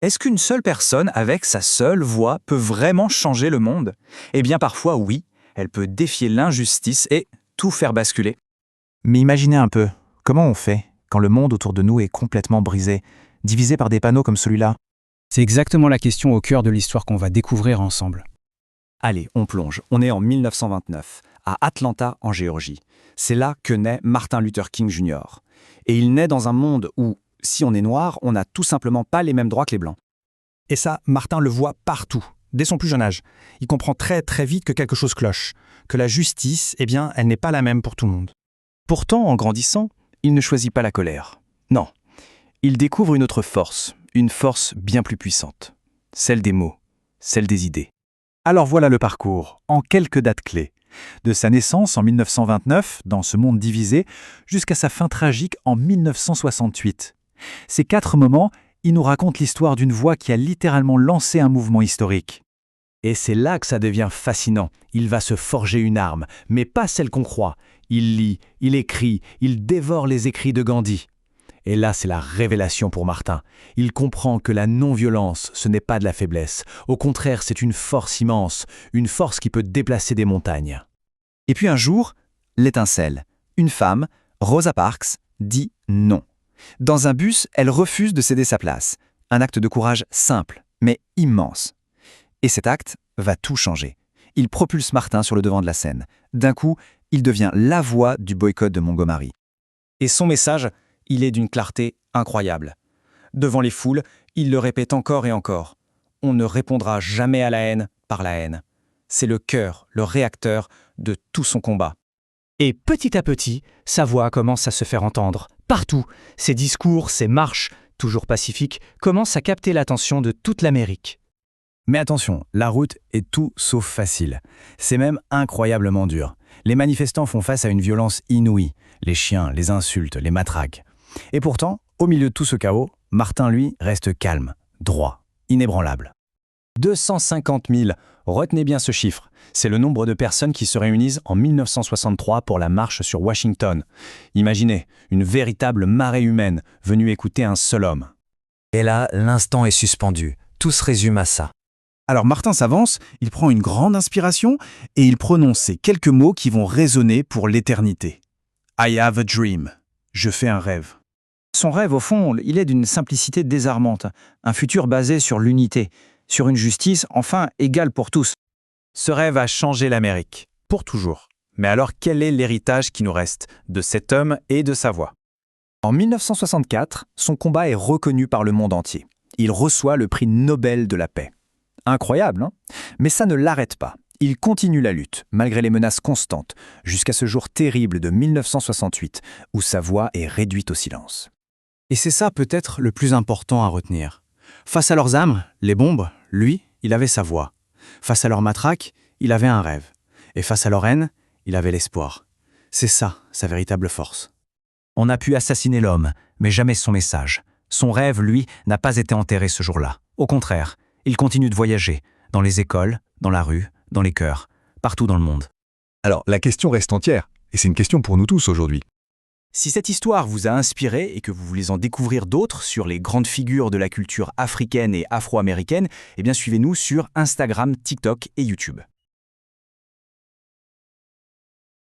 Est-ce qu'une seule personne, avec sa seule voix, peut vraiment changer le monde? Eh bien parfois oui, elle peut défier l'injustice et tout faire basculer. Mais imaginez un peu, comment on fait quand le monde autour de nous est complètement brisé, divisé par des panneaux comme celui-là? C'est exactement la question au cœur de l'histoire qu'on va découvrir ensemble. Allez, on plonge. On est en 1929, à Atlanta, en Géorgie. C'est là que naît Martin Luther King Jr. Et il naît dans un monde où, si on est noir, on n'a tout simplement pas les mêmes droits que les blancs. Et ça, Martin le voit partout, dès son plus jeune âge. Il comprend très très vite que quelque chose cloche, que la justice, eh bien, elle n'est pas la même pour tout le monde. Pourtant, en grandissant, il ne choisit pas la colère. Non, il découvre une autre force, une force bien plus puissante. Celle des mots, celle des idées. Alors voilà le parcours, en quelques dates clés. De sa naissance en 1929, dans ce monde divisé, jusqu'à sa fin tragique en 1968. Ces 4 moments, ils nous racontent l'histoire d'une voix qui a littéralement lancé un mouvement historique. Et c'est là que ça devient fascinant. Il va se forger une arme, mais pas celle qu'on croit. Il lit, il écrit, il dévore les écrits de Gandhi. Et là, c'est la révélation pour Martin. Il comprend que la non-violence, ce n'est pas de la faiblesse. Au contraire, c'est une force immense, une force qui peut déplacer des montagnes. Et puis un jour, l'étincelle. Une femme, Rosa Parks, dit non. Dans un bus, elle refuse de céder sa place. Un acte de courage simple, mais immense. Et cet acte va tout changer. Il propulse Martin sur le devant de la scène. D'un coup, il devient la voix du boycott de Montgomery. Et son message, il est d'une clarté incroyable. Devant les foules, il le répète encore et encore. On ne répondra jamais à la haine par la haine. C'est le cœur, le réacteur de tout son combat. Et petit à petit, sa voix commence à se faire entendre. Partout, ses discours, ses marches, toujours pacifiques, commencent à capter l'attention de toute l'Amérique. Mais attention, la route est tout sauf facile. C'est même incroyablement dur. Les manifestants font face à une violence inouïe. Les chiens, les insultes, les matraques. Et pourtant, au milieu de tout ce chaos, Martin, lui, reste calme, droit, inébranlable. 250 000, retenez bien ce chiffre. C'est le nombre de personnes qui se réunissent en 1963 pour la marche sur Washington. Imaginez, une véritable marée humaine venue écouter un seul homme. Et là, l'instant est suspendu. Tout se résume à ça. Alors Martin s'avance, il prend une grande inspiration et il prononce ces quelques mots qui vont résonner pour l'éternité. I have a dream. Je fais un rêve. Son rêve, au fond, il est d'une simplicité désarmante. Un futur basé sur l'unité, sur une justice, enfin, égale pour tous. Ce rêve a changé l'Amérique, pour toujours. Mais alors quel est l'héritage qui nous reste de cet homme et de sa voix? En 1964, son combat est reconnu par le monde entier. Il reçoit le prix Nobel de la paix. Incroyable, hein? Mais ça ne l'arrête pas. Il continue la lutte, malgré les menaces constantes, jusqu'à ce jour terrible de 1968, où sa voix est réduite au silence. Et c'est ça peut-être le plus important à retenir. Face à leurs armes, les bombes, lui, il avait sa voix. Face à leurs matraques, il avait un rêve. Et face à leur haine, il avait l'espoir. C'est ça, sa véritable force. On a pu assassiner l'homme, mais jamais son message. Son rêve, lui, n'a pas été enterré ce jour-là. Au contraire, il continue de voyager, dans les écoles, dans la rue, dans les cœurs, partout dans le monde. Alors, la question reste entière, et c'est une question pour nous tous aujourd'hui. Si cette histoire vous a inspiré et que vous voulez en découvrir d'autres sur les grandes figures de la culture africaine et afro-américaine, eh bien suivez-nous sur Instagram, TikTok et YouTube.